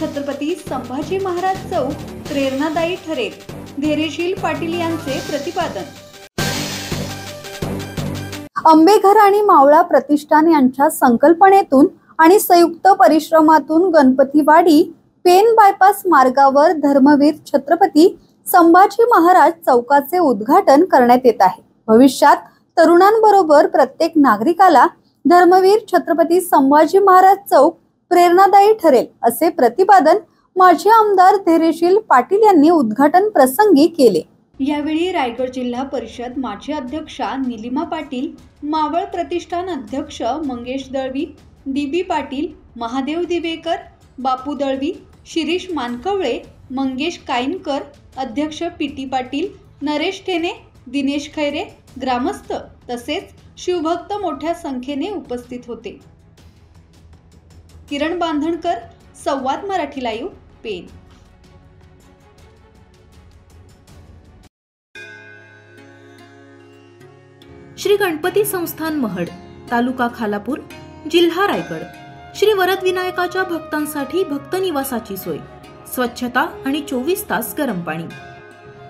छत्रपती संभाजी महाराज चौक प्रेरणादायी ठरेल, धैर्यशील पाटील यांचे प्रतिपादन। आंबेघर आणि मावळा प्रतिष्ठान यांच्या संकल्पनेतून आणि संयुक्त परिश्रमातून गणपतीवाडी पेन बायपास मार्गावर धर्मवीर छत्रपती संभाजी महाराज चौकाचे उद्घाटन करण्यात येत आहे। भविष्यात तरुणांबरोबर प्रत्येक नागरिकाला धर्मवीर छत्रपती संभाजी महाराज चौक प्रेरणादायी ठरेल, असे प्रतिपादन माजी आमदार धैर्यशील पाटील यांनी उद्घाटन प्रसंगी केले। यावेळी रायगड जिल्हा परिषद माजी अध्यक्षा निलिमा पाटील, मावळ प्रतिष्ठान अध्यक्ष मंगेश दळवी, डीबी पाटील, महादेव दिवेकर, बापू दळवी, शिरीष मानकवळे, मंगेश काईनकर, अध्यक्ष पीटी पाटील, नरेश ठेने, दिनेश खैरे, ग्रामस्थ तसेच शिवभक्त मोठ्या संख्येने उपस्थित होते। किरण बांधणकर, संवाद मराठी लाईव्ह, पेन। श्री गणपती संस्थान महड, तालुका खालापूर, जिल्हा रायगड। श्री वरद विनायकाच्या भक्तांसाठी भक्त निवासाची सोय, स्वच्छता आणि 24 तास गरम पाणी,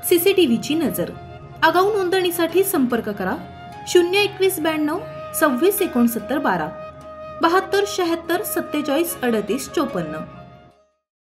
सीसीटीव्हीची नजर। आगाऊ नोंदणीसाठी संपर्क करा 02192 26 69 12 72 76 47 38 54।